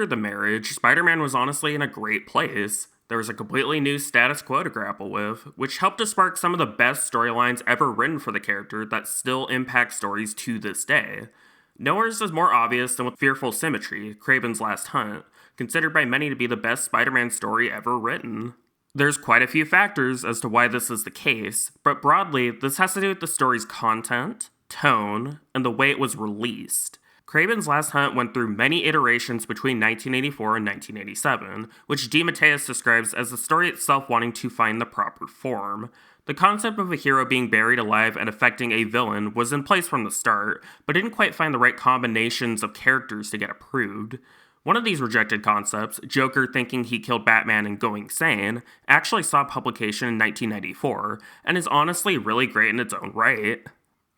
after the marriage, Spider-Man was honestly in a great place. There was a completely new status quo to grapple with, which helped to spark some of the best storylines ever written for the character that still impact stories to this day. Nowhere's is more obvious than with Fearful Symmetry, Kraven's Last Hunt, considered by many to be the best Spider-Man story ever written. There's quite a few factors as to why this is the case, but broadly, this has to do with the story's content, tone, and the way it was released. Kraven's Last Hunt went through many iterations between 1984 and 1987, which DeMatteis describes as the story itself wanting to find the proper form. The concept of a hero being buried alive and affecting a villain was in place from the start, but didn't quite find the right combinations of characters to get approved. One of these rejected concepts, Joker thinking he killed Batman and going sane, actually saw publication in 1994, and is honestly really great in its own right.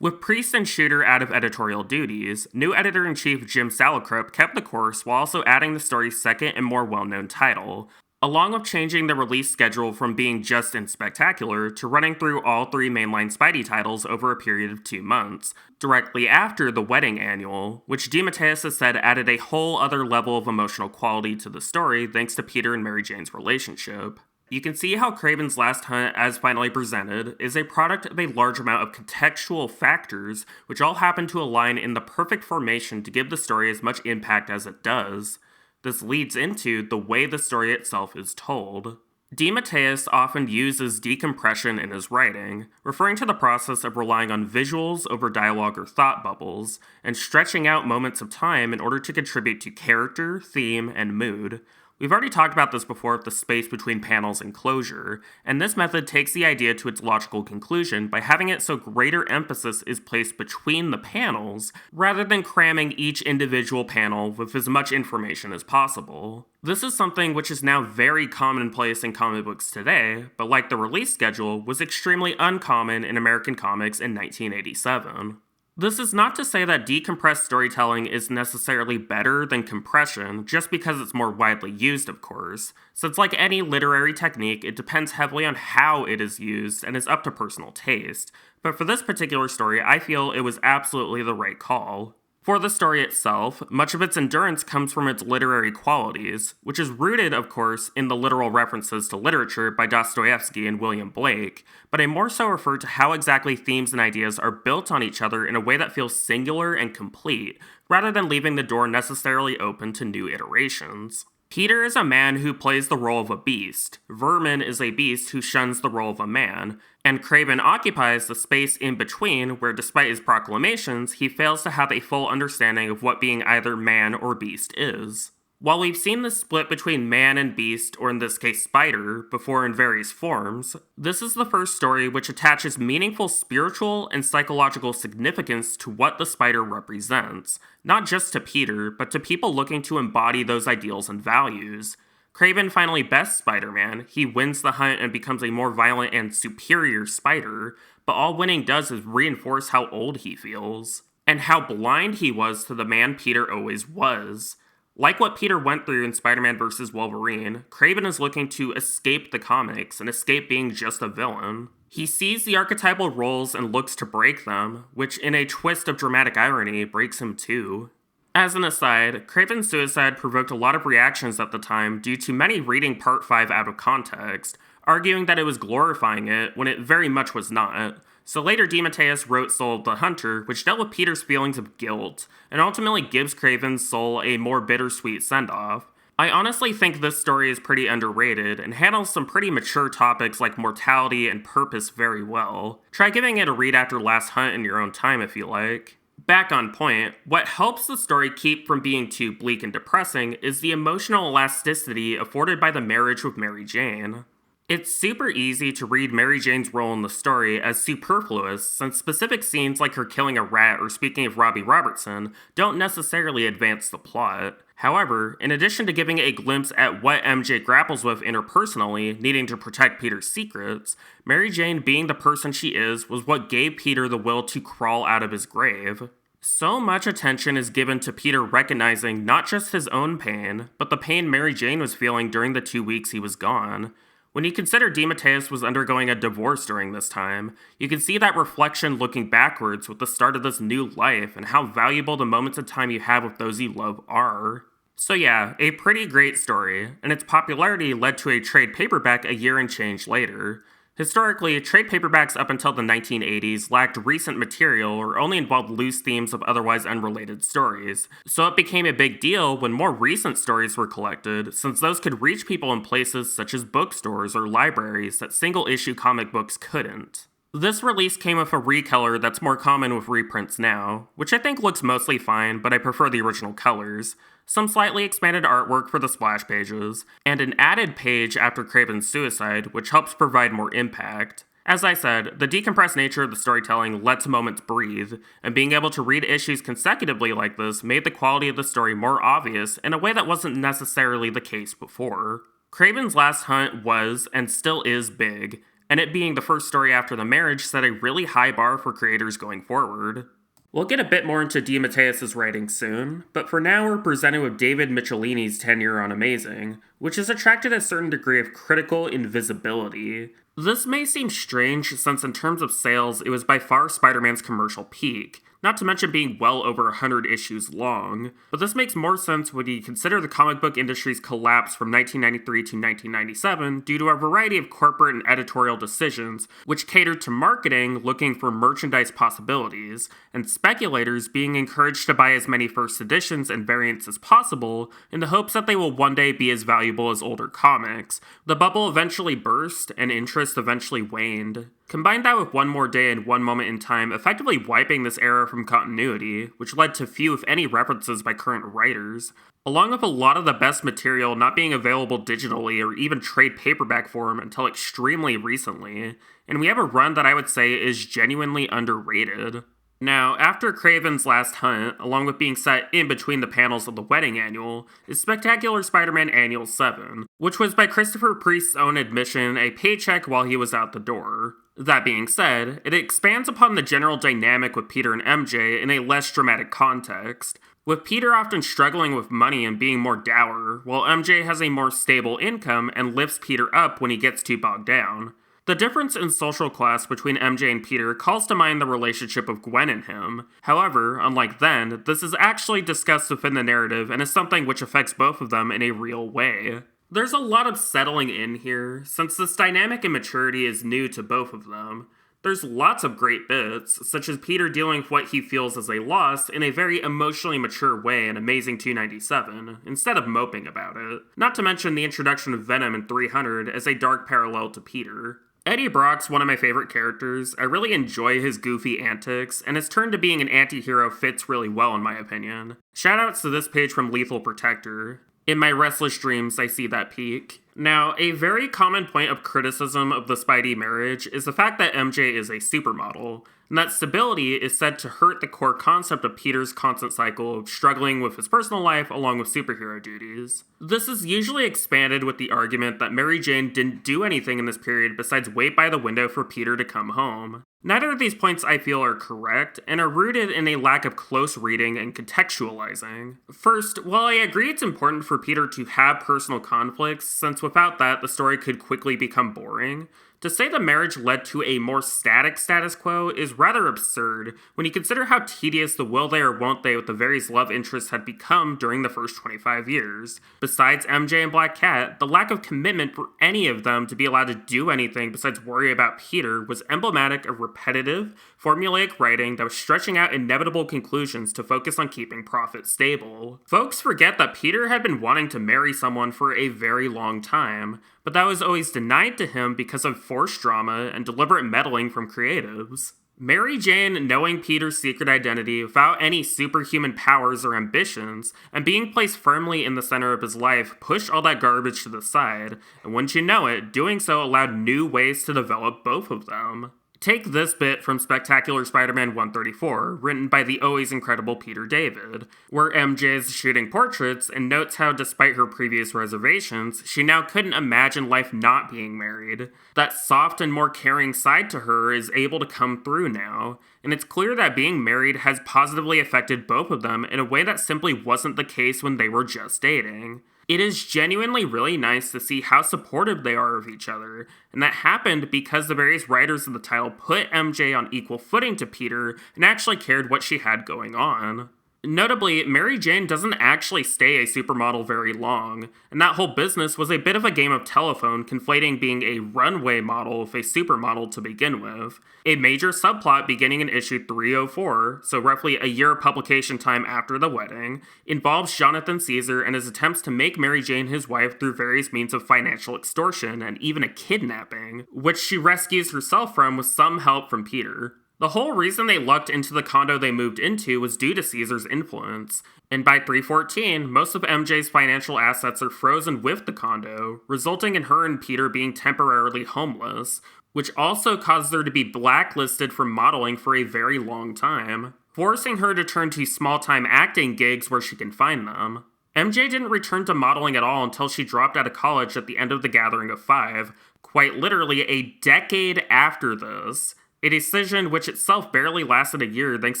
With Priest and Shooter out of editorial duties, new editor-in-chief Jim Salicrup kept the course while also adding the story's second and more well-known title, along with changing the release schedule from being just in Spectacular to running through all three mainline Spidey titles over a period of 2 months, directly after the Wedding Annual, which DeMatteis has said added a whole other level of emotional quality to the story thanks to Peter and Mary Jane's relationship. You can see how Kraven's Last Hunt, as finally presented, is a product of a large amount of contextual factors which all happen to align in the perfect formation to give the story as much impact as it does. This leads into the way the story itself is told. DeMatteis often uses decompression in his writing, referring to the process of relying on visuals over dialogue or thought bubbles, and stretching out moments of time in order to contribute to character, theme, and mood. We've already talked about this before with the space between panels and closure, and this method takes the idea to its logical conclusion by having it so greater emphasis is placed between the panels, rather than cramming each individual panel with as much information as possible. This is something which is now very commonplace in comic books today, but like the release schedule, was extremely uncommon in American comics in 1987. This is not to say that decompressed storytelling is necessarily better than compression, just because it's more widely used, of course, since like any literary technique, it depends heavily on how it is used and is up to personal taste. But for this particular story, I feel it was absolutely the right call. For the story itself, much of its endurance comes from its literary qualities, which is rooted, of course, in the literal references to literature by Dostoevsky and William Blake, but I more so refer to how exactly themes and ideas are built on each other in a way that feels singular and complete, rather than leaving the door necessarily open to new iterations. Peter is a man who plays the role of a beast, Vermin is a beast who shuns the role of a man, and Kraven occupies the space in between where, despite his proclamations, he fails to have a full understanding of what being either man or beast is. While we've seen this split between man and beast, or in this case spider, before in various forms, this is the first story which attaches meaningful spiritual and psychological significance to what the spider represents, not just to Peter, but to people looking to embody those ideals and values. Kraven finally bests Spider-Man, he wins the hunt and becomes a more violent and superior spider, but all winning does is reinforce how old he feels, and how blind he was to the man Peter always was. Like what Peter went through in Spider-Man vs. Wolverine, Kraven is looking to escape the comics and escape being just a villain. He sees the archetypal roles and looks to break them, which in a twist of dramatic irony breaks him too. As an aside, Kraven's suicide provoked a lot of reactions at the time due to many reading Part 5 out of context, arguing that it was glorifying it when it very much was not. So later DeMatteis wrote Soul of the Hunter, which dealt with Peter's feelings of guilt, and ultimately gives Kraven's soul a more bittersweet send-off. I honestly think this story is pretty underrated, and handles some pretty mature topics like mortality and purpose very well. Try giving it a read after Last Hunt in your own time if you like. Back on point, what helps the story keep from being too bleak and depressing is the emotional elasticity afforded by the marriage with Mary Jane. It's super easy to read Mary Jane's role in the story as superfluous, since specific scenes like her killing a rat or speaking of Robbie Robertson don't necessarily advance the plot. However, in addition to giving a glimpse at what MJ grapples with interpersonally, needing to protect Peter's secrets, Mary Jane being the person she is was what gave Peter the will to crawl out of his grave. So much attention is given to Peter recognizing not just his own pain, but the pain Mary Jane was feeling during the 2 weeks he was gone. When you consider DeMatteis was undergoing a divorce during this time, you can see that reflection looking backwards with the start of this new life and how valuable the moments of time you have with those you love are. So yeah, a pretty great story, and its popularity led to a trade paperback a year and change later. Historically, trade paperbacks up until the 1980s lacked recent material or only involved loose themes of otherwise unrelated stories, so it became a big deal when more recent stories were collected, since those could reach people in places such as bookstores or libraries that single-issue comic books couldn't. This release came with a recolor that's more common with reprints now, which I think looks mostly fine, but I prefer the original colors, some slightly expanded artwork for the splash pages, and an added page after Kraven's suicide, which helps provide more impact. As I said, the decompressed nature of the storytelling lets moments breathe, and being able to read issues consecutively like this made the quality of the story more obvious in a way that wasn't necessarily the case before. Kraven's Last Hunt was, and still is, big, and it being the first story after the marriage set a really high bar for creators going forward. We'll get a bit more into DeMatteis' writing soon, but for now we're presented with David Michellinie's tenure on Amazing, which has attracted a certain degree of critical invisibility. This may seem strange since in terms of sales, it was by far Spider-Man's commercial peak, not to mention being well over 100 issues long, but this makes more sense when you consider the comic book industry's collapse from 1993 to 1997 due to a variety of corporate and editorial decisions which catered to marketing looking for merchandise possibilities, and speculators being encouraged to buy as many first editions and variants as possible in the hopes that they will one day be as valuable as older comics. The bubble eventually burst, and interest eventually waned. Combine that with One More Day and One Moment in Time effectively wiping this era from continuity, which led to few if any references by current writers, along with a lot of the best material not being available digitally or even trade paperback form until extremely recently, and we have a run that I would say is genuinely underrated. Now, after Kraven's Last Hunt, along with being set in between the panels of the Wedding Annual, is Spectacular Spider-Man Annual 7, which was by Christopher Priest's own admission a paycheck while he was out the door. That being said, it expands upon the general dynamic with Peter and MJ in a less dramatic context, with Peter often struggling with money and being more dour, while MJ has a more stable income and lifts Peter up when he gets too bogged down. The difference in social class between MJ and Peter calls to mind the relationship of Gwen and him. However, unlike then, this is actually discussed within the narrative and is something which affects both of them in a real way. There's a lot of settling in here, since this dynamic and maturity is new to both of them. There's lots of great bits, such as Peter dealing with what he feels as a loss in a very emotionally mature way in Amazing 297, instead of moping about it. Not to mention the introduction of Venom in 300 as a dark parallel to Peter. Eddie Brock's one of my favorite characters. I really enjoy his goofy antics, and his turn to being an anti-hero fits really well in my opinion. Shoutouts to this page from Lethal Protector. In my restless dreams, I see that peak. Now, a very common point of criticism of the Spidey marriage is the fact that MJ is a supermodel, and that stability is said to hurt the core concept of Peter's constant cycle of struggling with his personal life along with superhero duties. This is usually expanded with the argument that Mary Jane didn't do anything in this period besides wait by the window for Peter to come home. Neither of these points I feel are correct, and are rooted in a lack of close reading and contextualizing. First, while I agree it's important for Peter to have personal conflicts, since without that the story could quickly become boring, to say the marriage led to a more static status quo is rather absurd when you consider how tedious the will they or won't they with the various love interests had become during the first 25 years. Besides MJ and Black Cat, the lack of commitment for any of them to be allowed to do anything besides worry about Peter was emblematic of repetitive, formulaic writing that was stretching out inevitable conclusions to focus on keeping profit stable. Folks forget that Peter had been wanting to marry someone for a very long time, but that was always denied to him because of forced drama and deliberate meddling from creatives. Mary Jane knowing Peter's secret identity without any superhuman powers or ambitions, and being placed firmly in the center of his life pushed all that garbage to the side, and wouldn't you know it, doing so allowed new ways to develop both of them. Take this bit from Spectacular Spider-Man 134, written by the always incredible Peter David, where MJ is shooting portraits and notes how despite her previous reservations, she now couldn't imagine life not being married. That soft and more caring side to her is able to come through now, and it's clear that being married has positively affected both of them in a way that simply wasn't the case when they were just dating. It is genuinely really nice to see how supportive they are of each other, and that happened because the various writers of the title put MJ on equal footing to Peter and actually cared what she had going on. Notably, Mary Jane doesn't actually stay a supermodel very long, and that whole business was a bit of a game of telephone, conflating being a runway model with a supermodel to begin with. A major subplot beginning in issue 304, so roughly a year of publication time after the wedding, involves Jonathan Caesar and his attempts to make Mary Jane his wife through various means of financial extortion and even a kidnapping, which she rescues herself from with some help from Peter. The whole reason they lucked into the condo they moved into was due to Caesar's influence, and by 314, most of MJ's financial assets are frozen with the condo, resulting in her and Peter being temporarily homeless, which also caused her to be blacklisted from modeling for a very long time, forcing her to turn to small-time acting gigs where she can find them. MJ didn't return to modeling at all until she dropped out of college at the end of the Gathering of Five, quite literally a decade after this. A decision which itself barely lasted a year thanks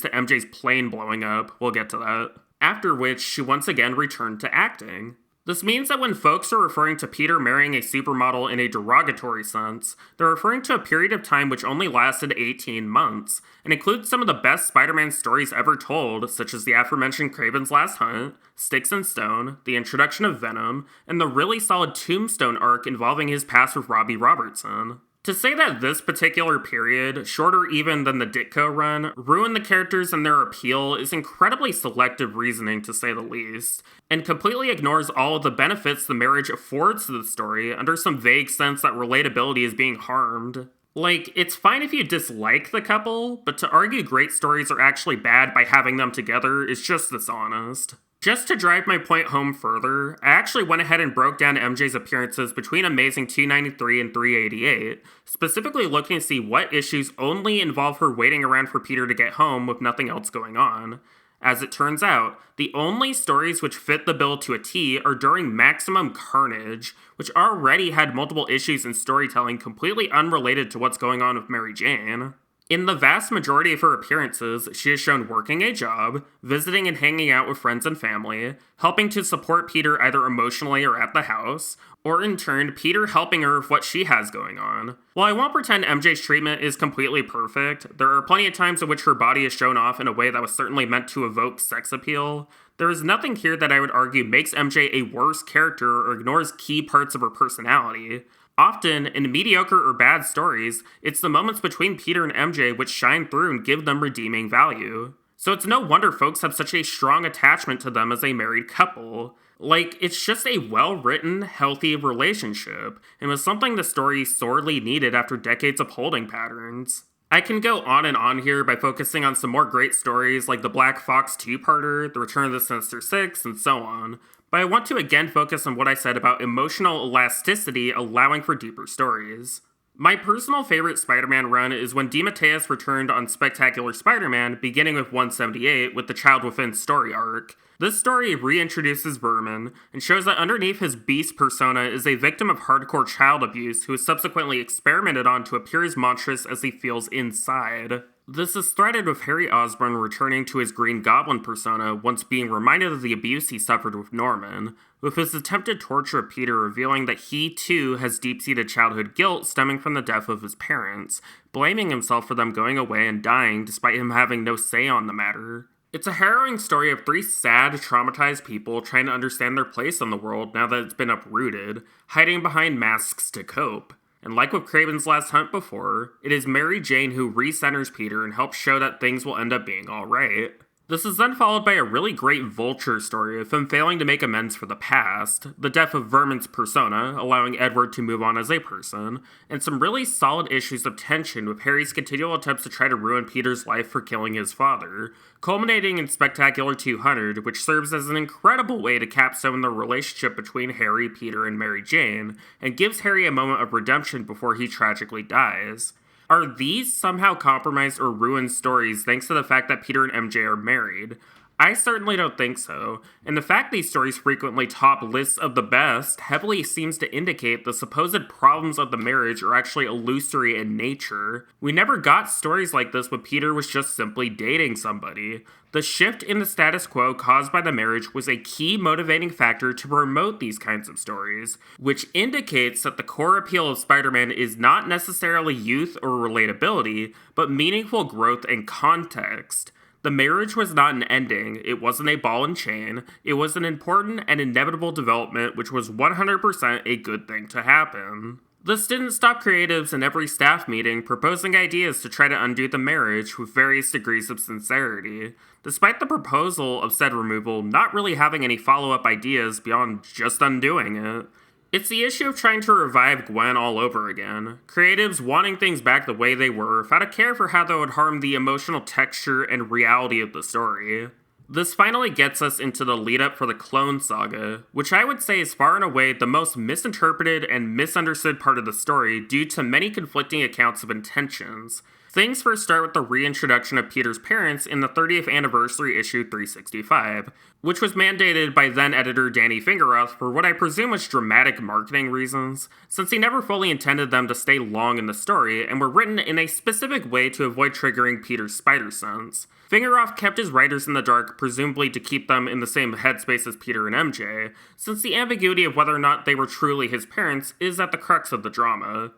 to MJ's plane blowing up, we'll get to that. After which, she once again returned to acting. This means that when folks are referring to Peter marrying a supermodel in a derogatory sense, they're referring to a period of time which only lasted 18 months, and includes some of the best Spider-Man stories ever told, such as the aforementioned Kraven's Last Hunt, Sticks and Stone, the introduction of Venom, and the really solid Tombstone arc involving his past with Robbie Robertson. To say that this particular period, shorter even than the Ditko run, ruined the characters and their appeal is incredibly selective reasoning to say the least, and completely ignores all of the benefits the marriage affords to the story under some vague sense that relatability is being harmed. Like, it's fine if you dislike the couple, but to argue great stories are actually bad by having them together is just dishonest. Just to drive my point home further, I actually went ahead and broke down MJ's appearances between Amazing 293 and 388, specifically looking to see what issues only involve her waiting around for Peter to get home with nothing else going on. As it turns out, the only stories which fit the bill to a T are during Maximum Carnage, which already had multiple issues in storytelling completely unrelated to what's going on with Mary Jane. In the vast majority of her appearances, she is shown working a job, visiting and hanging out with friends and family, helping to support Peter either emotionally or at the house, or in turn, Peter helping her with what she has going on. While I won't pretend MJ's treatment is completely perfect, there are plenty of times in which her body is shown off in a way that was certainly meant to evoke sex appeal. There is nothing here that I would argue makes MJ a worse character or ignores key parts of her personality. Often, in mediocre or bad stories, it's the moments between Peter and MJ which shine through and give them redeeming value. So it's no wonder folks have such a strong attachment to them as a married couple. Like, it's just a well-written, healthy relationship, and was something the story sorely needed after decades of holding patterns. I can go on and on here by focusing on some more great stories like the Black Fox two-parter, The Return of the Sinister Six, and so on, but I want to again focus on what I said about emotional elasticity allowing for deeper stories. My personal favorite Spider-Man run is when DeMatteis returned on Spectacular Spider-Man, beginning with 178 with the Child Within story arc. This story reintroduces Vermin, and shows that underneath his beast persona is a victim of hardcore child abuse who is subsequently experimented on to appear as monstrous as he feels inside. This is threaded with Harry Osborn returning to his Green Goblin persona once being reminded of the abuse he suffered with Norman, with his attempted torture of Peter revealing that he too has deep-seated childhood guilt stemming from the death of his parents, blaming himself for them going away and dying despite him having no say on the matter. It's a harrowing story of three sad, traumatized people trying to understand their place in the world now that it's been uprooted, hiding behind masks to cope. And like with Kraven's Last Hunt before, it is Mary Jane who recenters Peter and helps show that things will end up being alright. This is then followed by a really great Vulture story of him failing to make amends for the past, the death of Vermin's persona, allowing Edward to move on as a person, and some really solid issues of tension with Harry's continual attempts to try to ruin Peter's life for killing his father, culminating in Spectacular 200, which serves as an incredible way to capstone the relationship between Harry, Peter, and Mary Jane, and gives Harry a moment of redemption before he tragically dies. Are these somehow compromised or ruined stories thanks to the fact that Peter and MJ are married? I certainly don't think so, and the fact these stories frequently top lists of the best heavily seems to indicate the supposed problems of the marriage are actually illusory in nature. We never got stories like this when Peter was just simply dating somebody. The shift in the status quo caused by the marriage was a key motivating factor to promote these kinds of stories, which indicates that the core appeal of Spider-Man is not necessarily youth or relatability, but meaningful growth and context. The marriage was not an ending, it wasn't a ball and chain, it was an important and inevitable development which was 100% a good thing to happen. This didn't stop creatives in every staff meeting proposing ideas to try to undo the marriage with various degrees of sincerity, despite the proposal of said removal not really having any follow-up ideas beyond just undoing it. It's the issue of trying to revive Gwen all over again, creatives wanting things back the way they were without a care for how that would harm the emotional texture and reality of the story. This finally gets us into the lead-up for the Clone Saga, which I would say is far and away the most misinterpreted and misunderstood part of the story due to many conflicting accounts of intentions. Things first start with the reintroduction of Peter's parents in the 30th anniversary issue 365, which was mandated by then-editor Danny Fingeroth for what I presume was dramatic marketing reasons, since he never fully intended them to stay long in the story and were written in a specific way to avoid triggering Peter's spider sense. Fingeroth kept his writers in the dark, presumably to keep them in the same headspace as Peter and MJ, since the ambiguity of whether or not they were truly his parents is at the crux of the drama.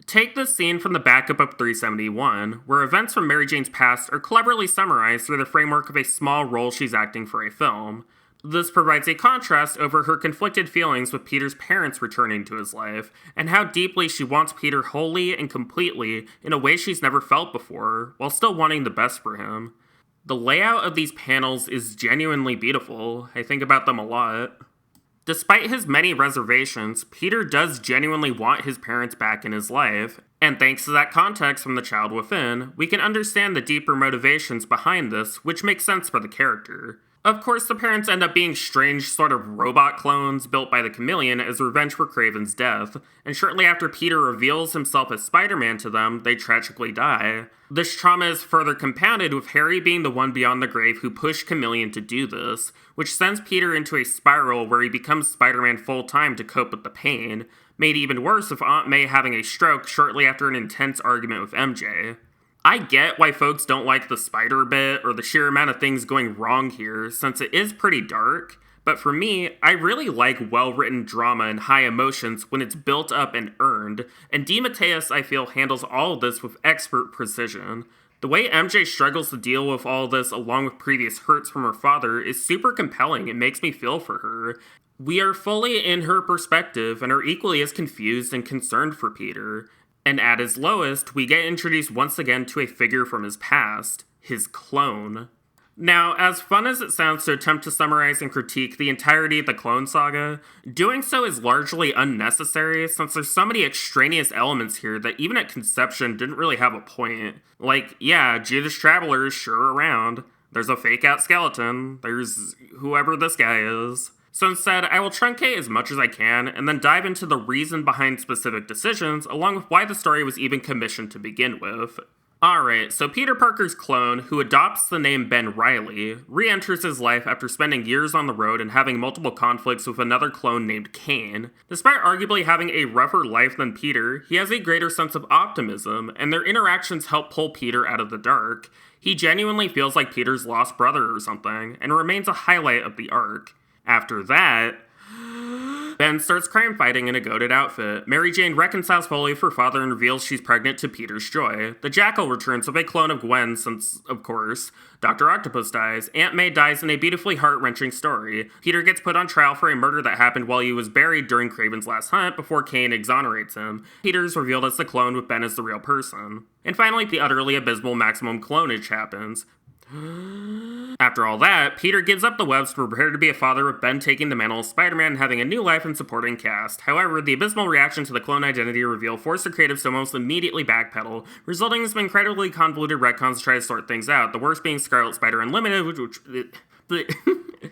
Take this scene from the backup of 371, where events from Mary Jane's past are cleverly summarized through the framework of a small role she's acting for a film. This provides a contrast over her conflicted feelings with Peter's parents returning to his life, and how deeply she wants Peter wholly and completely in a way she's never felt before, while still wanting the best for him. The layout of these panels is genuinely beautiful. I think about them a lot. Despite his many reservations, Peter does genuinely want his parents back in his life, and thanks to that context from the child within, we can understand the deeper motivations behind this, which makes sense for the character. Of course, the parents end up being strange sort of robot clones built by the Chameleon as revenge for Kraven's death, and shortly after Peter reveals himself as Spider-Man to them, they tragically die. This trauma is further compounded with Harry being the one beyond the grave who pushed Chameleon to do this, which sends Peter into a spiral where he becomes Spider-Man full-time to cope with the pain, made even worse with Aunt May having a stroke shortly after an intense argument with MJ. I get why folks don't like the spider bit or the sheer amount of things going wrong here, since it is pretty dark, but for me, I really like well-written drama and high emotions when it's built up and earned, and DeMatteis, I feel, handles all of this with expert precision. The way MJ struggles to deal with all this along with previous hurts from her father is super compelling and makes me feel for her. We are fully in her perspective and are equally as confused and concerned for Peter. And at his lowest, we get introduced once again to a figure from his past, his clone. Now, as fun as it sounds to attempt to summarize and critique the entirety of the Clone Saga, doing so is largely unnecessary since there's so many extraneous elements here that even at conception didn't really have a point. Like, yeah, Judas Traveler is sure around, there's a fake-out skeleton, there's whoever this guy is. So instead, I will truncate as much as I can, and then dive into the reason behind specific decisions, along with why the story was even commissioned to begin with. Alright, so Peter Parker's clone, who adopts the name Ben Reilly, re-enters his life after spending years on the road and having multiple conflicts with another clone named Kane. Despite arguably having a rougher life than Peter, he has a greater sense of optimism, and their interactions help pull Peter out of the dark. He genuinely feels like Peter's lost brother or something, and remains a highlight of the arc. After that, Ben starts crime fighting in a goated outfit. Mary Jane reconciles fully with her father and reveals she's pregnant to Peter's joy. The Jackal returns with a clone of Gwen since, of course, Dr. Octopus dies. Aunt May dies in a beautifully heart-wrenching story. Peter gets put on trial for a murder that happened while he was buried during Kraven's last hunt before Kane exonerates him. Peter's revealed as the clone with Ben as the real person. And finally, the utterly abysmal maximum clonage happens. After all that, Peter gives up the webs to prepare to be a father with Ben taking the mantle of Spider-Man and having a new life and supporting cast. However, the abysmal reaction to the clone identity reveal forced the creatives to almost immediately backpedal, resulting in some incredibly convoluted retcons to try to sort things out, the worst being Scarlet Spider Unlimited,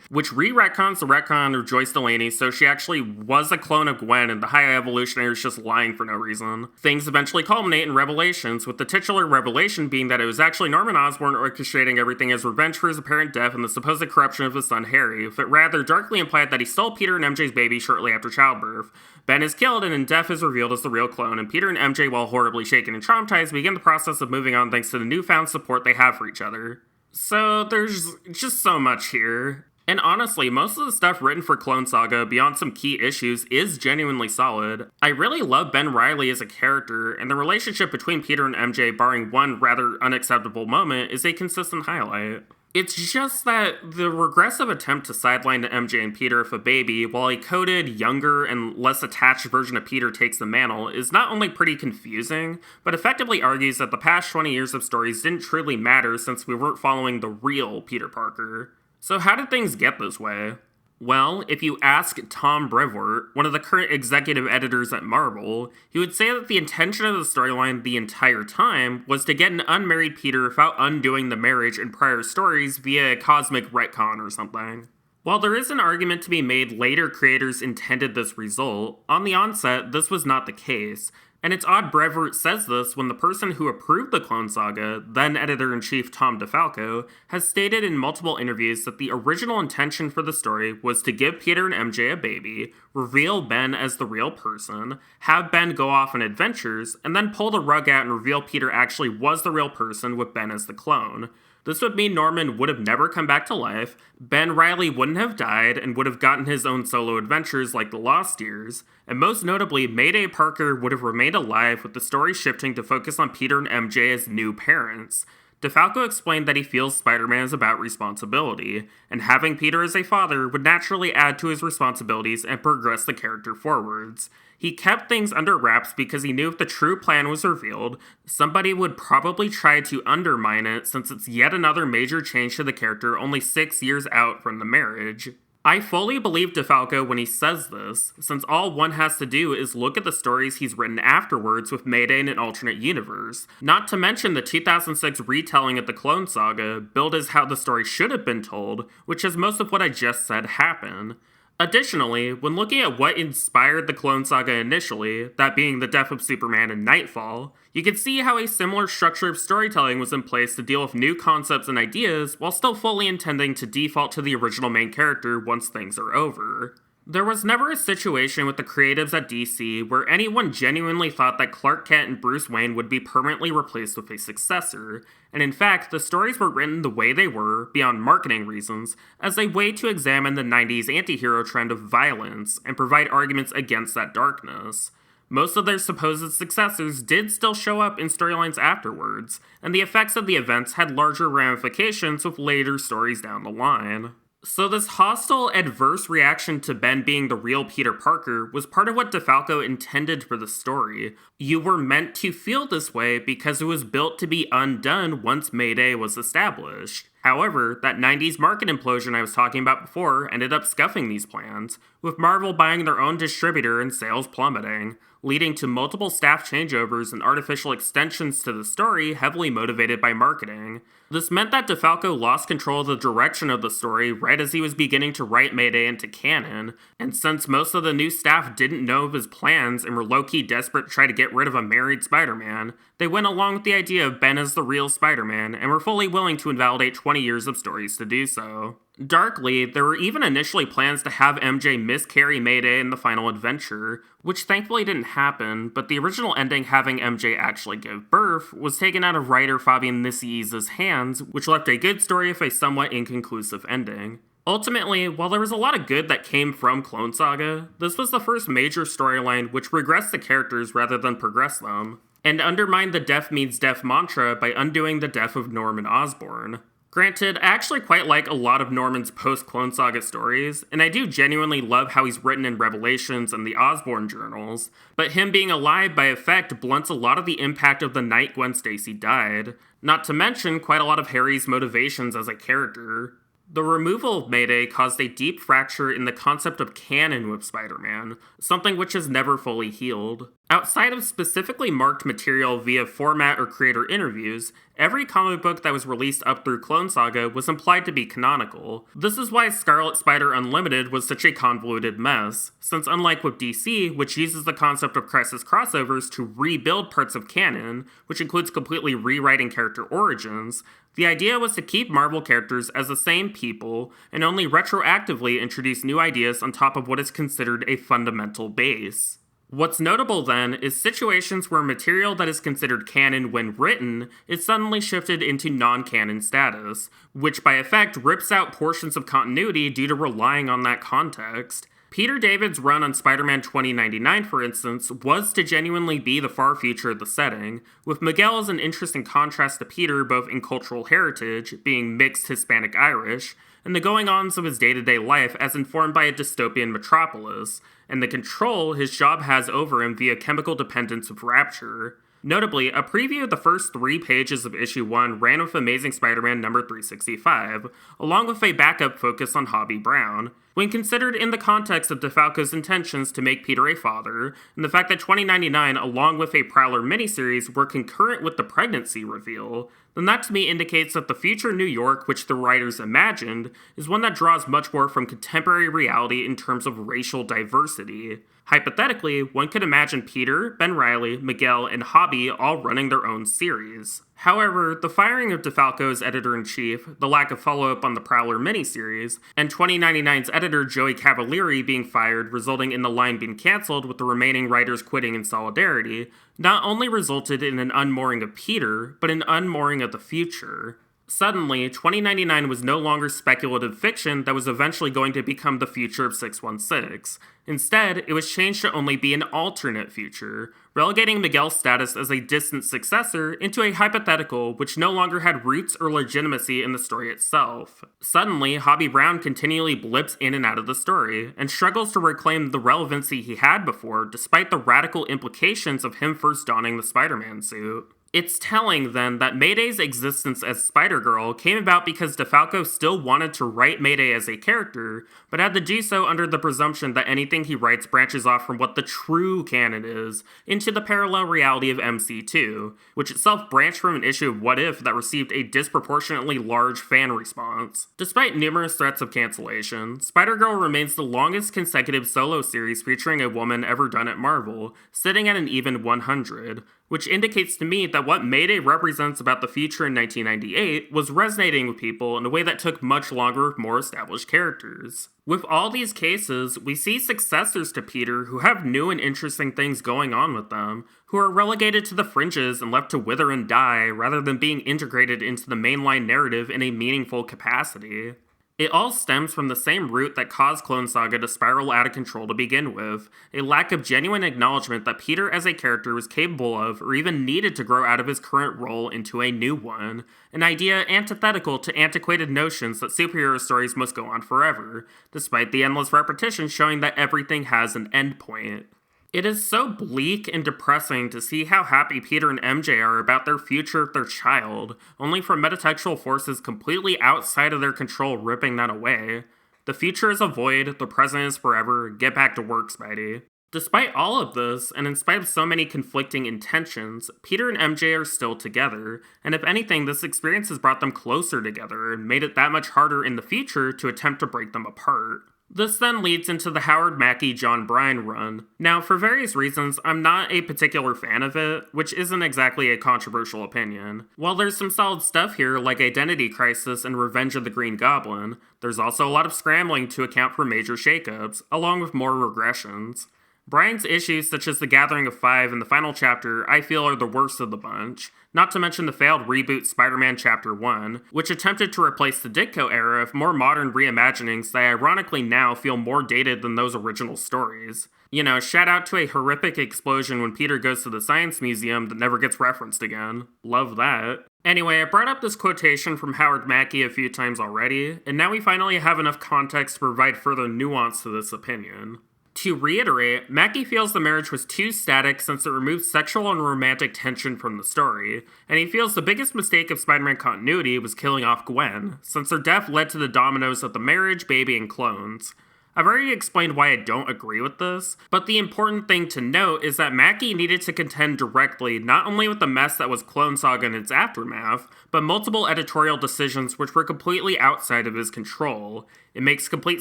which re-retcons the retcon of Joyce Delaney, so she actually was a clone of Gwen and the High Evolutionary is just lying for no reason. Things eventually culminate in Revelations, with the titular revelation being that it was actually Norman Osborn orchestrating everything as revenge for his apparent death and the supposed corruption of his son Harry, but rather darkly implied that he stole Peter and MJ's baby shortly after childbirth. Ben is killed and Death is revealed as the real clone, and Peter and MJ, while horribly shaken and traumatized, begin the process of moving on thanks to the newfound support they have for each other. So there's just so much here. And honestly, most of the stuff written for Clone Saga, beyond some key issues, is genuinely solid. I really love Ben Reilly as a character, and the relationship between Peter and MJ, barring one rather unacceptable moment, is a consistent highlight. It's just that the regressive attempt to sideline MJ and Peter with a baby, while a coded, younger, and less attached version of Peter takes the mantle, is not only pretty confusing, but effectively argues that the past 20 years of stories didn't truly matter since we weren't following the real Peter Parker. So how did things get this way? Well, if you ask Tom Brevoort, one of the current executive editors at Marvel, he would say that the intention of the storyline the entire time was to get an unmarried Peter without undoing the marriage in prior stories via a cosmic retcon or something. While there is an argument to be made later creators intended this result, on the onset, this was not the case. And it's odd Brevoort says this when the person who approved the Clone Saga, then editor-in-chief Tom DeFalco, has stated in multiple interviews that the original intention for the story was to give Peter and MJ a baby, reveal Ben as the real person, have Ben go off on adventures, and then pull the rug out and reveal Peter actually was the real person with Ben as the clone. This would mean Norman would have never come back to life, Ben Reilly wouldn't have died, and would have gotten his own solo adventures like the Lost Years, and most notably, Mayday Parker would have remained alive with the story shifting to focus on Peter and MJ as new parents. DeFalco explained that he feels Spider-Man is about responsibility, and having Peter as a father would naturally add to his responsibilities and progress the character forwards. He kept things under wraps because he knew if the true plan was revealed, somebody would probably try to undermine it since it's yet another major change to the character only 6 years out from the marriage. I fully believe DeFalco when he says this, since all one has to do is look at the stories he's written afterwards with Mayday in an alternate universe, not to mention the 2006 retelling of the Clone Saga, billed as how the story should have been told, which has most of what I just said happen. Additionally, when looking at what inspired the Clone Saga initially, that being the death of Superman and Nightfall, you can see how a similar structure of storytelling was in place to deal with new concepts and ideas while still fully intending to default to the original main character once things are over. There was never a situation with the creatives at DC where anyone genuinely thought that Clark Kent and Bruce Wayne would be permanently replaced with a successor, and in fact, the stories were written the way they were, beyond marketing reasons, as a way to examine the 90s anti-hero trend of violence and provide arguments against that darkness. Most of their supposed successors did still show up in storylines afterwards, and the effects of the events had larger ramifications with later stories down the line. So this hostile, adverse reaction to Ben being the real Peter Parker was part of what DeFalco intended for the story. You were meant to feel this way because it was built to be undone once Mayday was established. However, that 90s market implosion I was talking about before ended up scuffing these plans, with Marvel buying their own distributor and sales plummeting, leading to multiple staff changeovers and artificial extensions to the story heavily motivated by marketing. This meant that DeFalco lost control of the direction of the story right as he was beginning to write Mayday into canon, and since most of the new staff didn't know of his plans and were low-key desperate to try to get rid of a married Spider-Man, they went along with the idea of Ben as the real Spider-Man and were fully willing to invalidate 20 years of stories to do so. Darkly, there were even initially plans to have MJ miscarry Mayday in the final adventure, which thankfully didn't happen, but the original ending having MJ actually give birth was taken out of writer Fabian Niciese's hands, which left a good story with a somewhat inconclusive ending. Ultimately, while there was a lot of good that came from Clone Saga, this was the first major storyline which regressed the characters rather than progressed them, and undermined the death means death mantra by undoing the death of Norman Osborn. Granted, I actually quite like a lot of Norman's post-Clone Saga stories, and I do genuinely love how he's written in Revelations and the Osborn journals, but him being alive by effect blunts a lot of the impact of the night Gwen Stacy died, not to mention quite a lot of Harry's motivations as a character. The removal of Mayday caused a deep fracture in the concept of canon with Spider-Man, something which has never fully healed. Outside of specifically marked material via format or creator interviews, every comic book that was released up through Clone Saga was implied to be canonical. This is why Scarlet Spider Unlimited was such a convoluted mess, since unlike with DC, which uses the concept of crisis crossovers to rebuild parts of canon, which includes completely rewriting character origins, the idea was to keep Marvel characters as the same people and only retroactively introduce new ideas on top of what is considered a fundamental base. What's notable then is situations where material that is considered canon when written is suddenly shifted into non-canon status, which by effect rips out portions of continuity due to relying on that context. Peter David's run on Spider-Man 2099, for instance, was to genuinely be the far future of the setting, with Miguel as an interesting contrast to Peter both in cultural heritage, being mixed Hispanic-Irish, and the going-ons of his day-to-day life as informed by a dystopian metropolis, and the control his job has over him via chemical dependence of Rapture. Notably, a preview of the first 3 pages of issue 1 ran with Amazing Spider-Man number 365, along with a backup focus on Hobie Brown. When considered in the context of DeFalco's intentions to make Peter a father, and the fact that 2099 along with a Prowler miniseries were concurrent with the pregnancy reveal, then that to me indicates that the future New York which the writers imagined is one that draws much more from contemporary reality in terms of racial diversity. Hypothetically, one could imagine Peter, Ben Reilly, Miguel, and Hobie all running their own series. However, the firing of DeFalco as editor-in-chief, the lack of follow-up on the Prowler miniseries, and 2099's editor Joey Cavalieri being fired, resulting in the line being cancelled with the remaining writers quitting in solidarity, not only resulted in an unmooring of Peter, but an unmooring of the future. Suddenly, 2099 was no longer speculative fiction that was eventually going to become the future of 616. Instead, it was changed to only be an alternate future, relegating Miguel's status as a distant successor into a hypothetical which no longer had roots or legitimacy in the story itself. Suddenly, Hobie Brown continually blips in and out of the story, and struggles to reclaim the relevancy he had before despite the radical implications of him first donning the Spider-Man suit. It's telling, then, that Mayday's existence as Spider-Girl came about because DeFalco still wanted to write Mayday as a character, but had to do so under the presumption that anything he writes branches off from what the true canon is, into the parallel reality of MC2, which itself branched from an issue of What If that received a disproportionately large fan response. Despite numerous threats of cancellation, Spider-Girl remains the longest consecutive solo series featuring a woman ever done at Marvel, sitting at an even 100, which indicates to me that what Mayday represents about the future in 1998 was resonating with people in a way that took much longer with more established characters. With all these cases, we see successors to Peter who have new and interesting things going on with them, who are relegated to the fringes and left to wither and die rather than being integrated into the mainline narrative in a meaningful capacity. It all stems from the same root that caused Clone Saga to spiral out of control to begin with, a lack of genuine acknowledgement that Peter as a character was capable of or even needed to grow out of his current role into a new one, an idea antithetical to antiquated notions that superhero stories must go on forever, despite the endless repetition showing that everything has an endpoint. It is so bleak and depressing to see how happy Peter and MJ are about their future of their child, only for metatextual forces completely outside of their control ripping that away. The future is a void, the present is forever, get back to work, Spidey. Despite all of this, and in spite of so many conflicting intentions, Peter and MJ are still together, and if anything, this experience has brought them closer together and made it that much harder in the future to attempt to break them apart. This then leads into the Howard Mackie John Bryne run. Now, for various reasons, I'm not a particular fan of it, which isn't exactly a controversial opinion. While there's some solid stuff here, like Identity Crisis and Revenge of the Green Goblin, there's also a lot of scrambling to account for major shakeups, along with more regressions. Bryne's issues, such as The Gathering of Five and the final chapter, I feel are the worst of the bunch, not to mention the failed reboot Spider-Man Chapter 1, which attempted to replace the Ditko era with more modern reimaginings that ironically now feel more dated than those original stories. You know, shout out to a horrific explosion when Peter goes to the Science Museum that never gets referenced again. Love that. Anyway, I brought up this quotation from Howard Mackie a few times already, and now we finally have enough context to provide further nuance to this opinion. To reiterate, Mackie feels the marriage was too static since it removed sexual and romantic tension from the story, and he feels the biggest mistake of Spider-Man continuity was killing off Gwen, since her death led to the dominoes of the marriage, baby, and clones. I've already explained why I don't agree with this, but the important thing to note is that Mackie needed to contend directly not only with the mess that was Clone Saga and its aftermath, but multiple editorial decisions which were completely outside of his control. It makes complete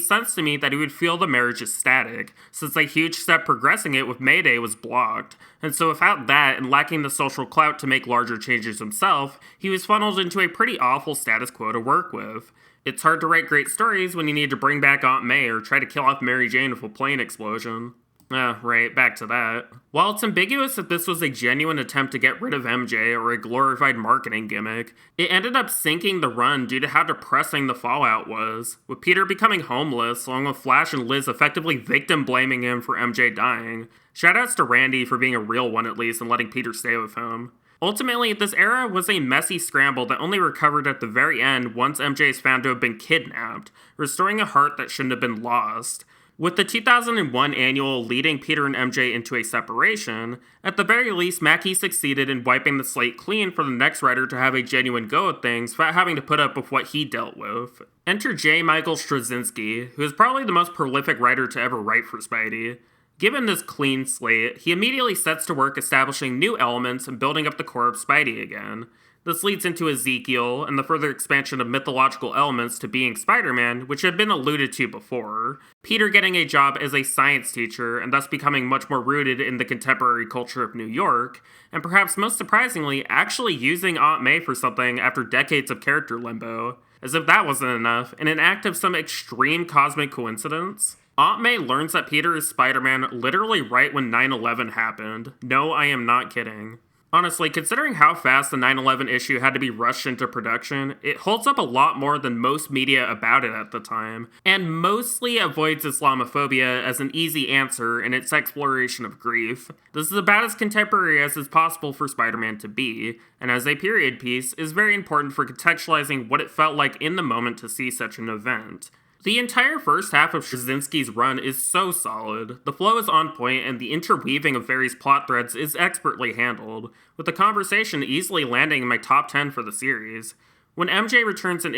sense to me that he would feel the marriage is static, since a huge step progressing it with Mayday was blocked, and so without that and lacking the social clout to make larger changes himself, he was funneled into a pretty awful status quo to work with. It's hard to write great stories when you need to bring back Aunt May or try to kill off Mary Jane with a plane explosion. Right, back to that. While it's ambiguous if this was a genuine attempt to get rid of MJ or a glorified marketing gimmick, it ended up sinking the run due to how depressing the fallout was, with Peter becoming homeless, along with Flash and Liz effectively victim blaming him for MJ dying. Shoutouts to Randy for being a real one at least and letting Peter stay with him. Ultimately, this era was a messy scramble that only recovered at the very end once MJ is found to have been kidnapped, restoring a heart that shouldn't have been lost. With the 2001 annual leading Peter and MJ into a separation, at the very least, Mackie succeeded in wiping the slate clean for the next writer to have a genuine go at things without having to put up with what he dealt with. Enter J. Michael Straczynski, who is probably the most prolific writer to ever write for Spidey. Given this clean slate, he immediately sets to work establishing new elements and building up the core of Spidey again. This leads into Ezekiel and the further expansion of mythological elements to being Spider-Man, which had been alluded to before. Peter getting a job as a science teacher and thus becoming much more rooted in the contemporary culture of New York, and perhaps most surprisingly, actually using Aunt May for something after decades of character limbo. As if that wasn't enough, in an act of some extreme cosmic coincidence, Aunt May learns that Peter is Spider-Man literally right when 9/11 happened. No, I am not kidding. Honestly, considering how fast the 9/11 issue had to be rushed into production, it holds up a lot more than most media about it at the time, and mostly avoids Islamophobia as an easy answer in its exploration of grief. This is about as contemporary as is possible for Spider-Man to be, and as a period piece, is very important for contextualizing what it felt like in the moment to see such an event. The entire first half of Straczynski's run is so solid. The flow is on point, and the interweaving of various plot threads is expertly handled, with the conversation easily landing in my top 10 for the series. When MJ returns in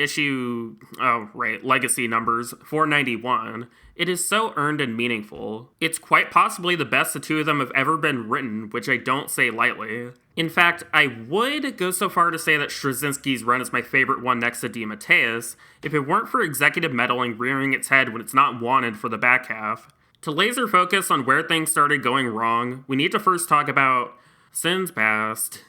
legacy numbers 491, it is so earned and meaningful. It's quite possibly the best the two of them have ever been written, which I don't say lightly. In fact, I would go so far to say that Straczynski's run is my favorite one next to DeMatteis, if it weren't for executive meddling rearing its head when it's not wanted for the back half. To laser focus on where things started going wrong, we need to first talk about Sins Past.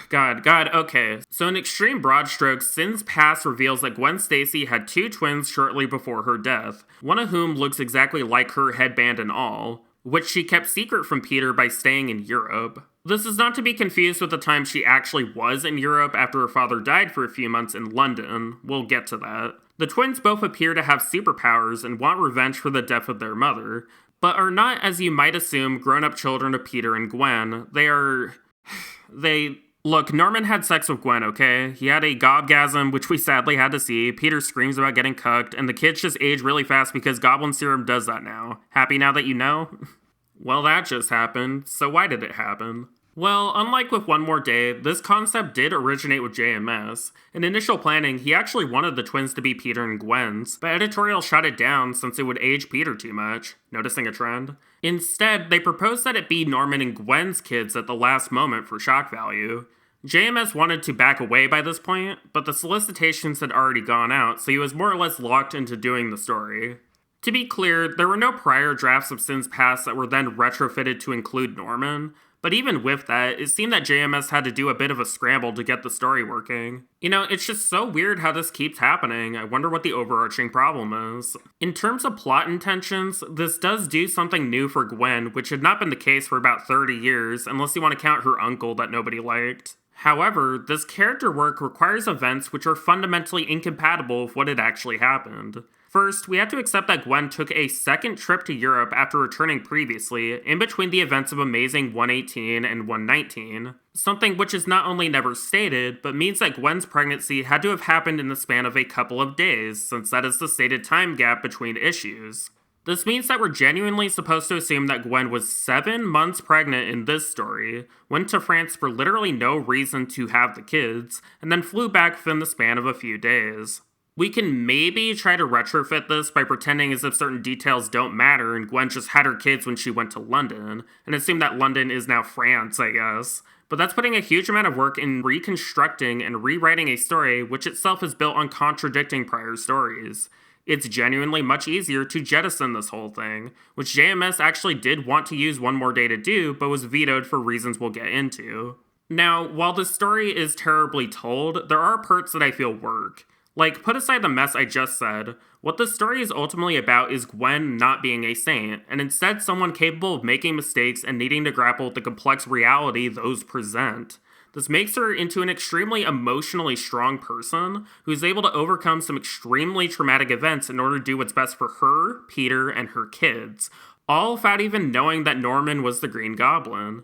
God, okay. So in extreme broad strokes, Sins Past reveals that Gwen Stacy had two twins shortly before her death, one of whom looks exactly like her, headband and all, which she kept secret from Peter by staying in Europe. This is not to be confused with the time she actually was in Europe after her father died for a few months in London. We'll get to that. The twins both appear to have superpowers and want revenge for the death of their mother, but are not, as you might assume, grown-up children of Peter and Gwen. Look, Norman had sex with Gwen, okay? He had a gobgasm, which we sadly had to see. Peter screams about getting cucked, and the kids just age really fast because Goblin Serum does that now. Happy now that you know? Well, that just happened. So why did it happen? Well, unlike with One More Day, this concept did originate with JMS. In initial planning, he actually wanted the twins to be Peter and Gwen's, but editorial shot it down since it would age Peter too much. Noticing a trend? Instead, they proposed that it be Norman and Gwen's kids at the last moment for shock value. JMS wanted to back away by this point, but the solicitations had already gone out, so he was more or less locked into doing the story. To be clear, there were no prior drafts of Sins Past that were then retrofitted to include Norman, but even with that, it seemed that JMS had to do a bit of a scramble to get the story working. You know, it's just so weird how this keeps happening. I wonder what the overarching problem is. In terms of plot intentions, this does do something new for Gwen, which had not been the case for about 30 years, unless you want to count her uncle that nobody liked. However, this character work requires events which are fundamentally incompatible with what had actually happened. First, we have to accept that Gwen took a second trip to Europe after returning previously, in between the events of Amazing 118 and 119. Something which is not only never stated, but means that Gwen's pregnancy had to have happened in the span of a couple of days, since that is the stated time gap between issues. This means that we're genuinely supposed to assume that Gwen was 7 months pregnant in this story, went to France for literally no reason to have the kids, and then flew back within the span of a few days. We can maybe try to retrofit this by pretending as if certain details don't matter and Gwen just had her kids when she went to London, and assume that London is now France, I guess. But that's putting a huge amount of work in reconstructing and rewriting a story which itself is built on contradicting prior stories. It's genuinely much easier to jettison this whole thing, which JMS actually did want to use One More Day to do, but was vetoed for reasons we'll get into. Now, while the story is terribly told, there are parts that I feel work. Like, put aside the mess I just said, what the story is ultimately about is Gwen not being a saint, and instead someone capable of making mistakes and needing to grapple with the complex reality those present. This makes her into an extremely emotionally strong person who is able to overcome some extremely traumatic events in order to do what's best for her, Peter, and her kids, all without even knowing that Norman was the Green Goblin.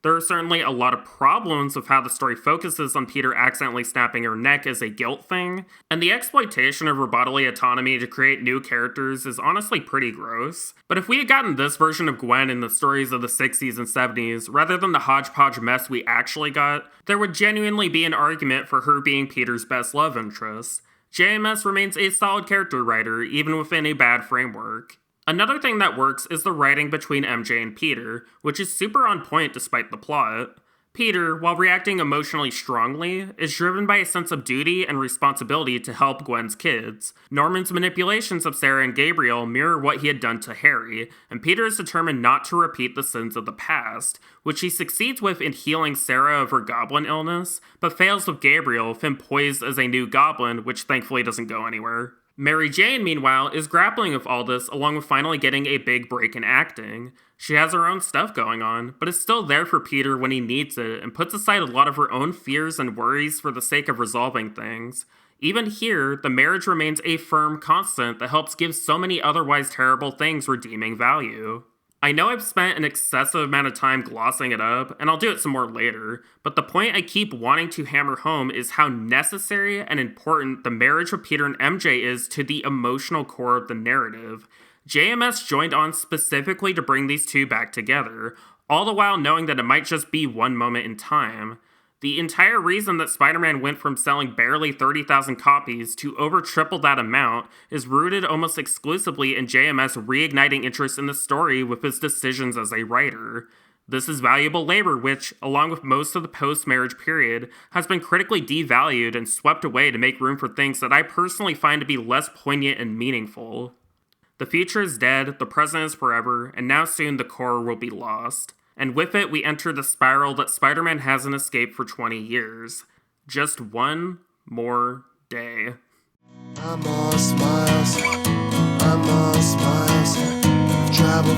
There are certainly a lot of problems with how the story focuses on Peter accidentally snapping her neck as a guilt thing, and the exploitation of her bodily autonomy to create new characters is honestly pretty gross. But if we had gotten this version of Gwen in the stories of the 60s and 70s, rather than the hodgepodge mess we actually got, there would genuinely be an argument for her being Peter's best love interest. JMS remains a solid character writer, even within a bad framework. Another thing that works is the writing between MJ and Peter, which is super on point despite the plot. Peter, while reacting emotionally strongly, is driven by a sense of duty and responsibility to help Gwen's kids. Norman's manipulations of Sarah and Gabriel mirror what he had done to Harry, and Peter is determined not to repeat the sins of the past, which he succeeds with in healing Sarah of her goblin illness, but fails with Gabriel with him poised as a new goblin, which thankfully doesn't go anywhere. Mary Jane, meanwhile, is grappling with all this along with finally getting a big break in acting. She has her own stuff going on, but is still there for Peter when he needs it and puts aside a lot of her own fears and worries for the sake of resolving things. Even here, the marriage remains a firm constant that helps give so many otherwise terrible things redeeming value. I know I've spent an excessive amount of time glossing it up, and I'll do it some more later, but the point I keep wanting to hammer home is how necessary and important the marriage of Peter and MJ is to the emotional core of the narrative. JMS joined on specifically to bring these two back together, all the while knowing that it might just be one moment in time. The entire reason that Spider-Man went from selling barely 30,000 copies to over triple that amount is rooted almost exclusively in JMS reigniting interest in the story with his decisions as a writer. This is valuable labor which, along with most of the post-marriage period, has been critically devalued and swept away to make room for things that I personally find to be less poignant and meaningful. The future is dead, the present is forever, and now soon the core will be lost. And with it, we enter the spiral that Spider-Man hasn't escaped for 20 years. Just one more day. I'm all smiles. Travel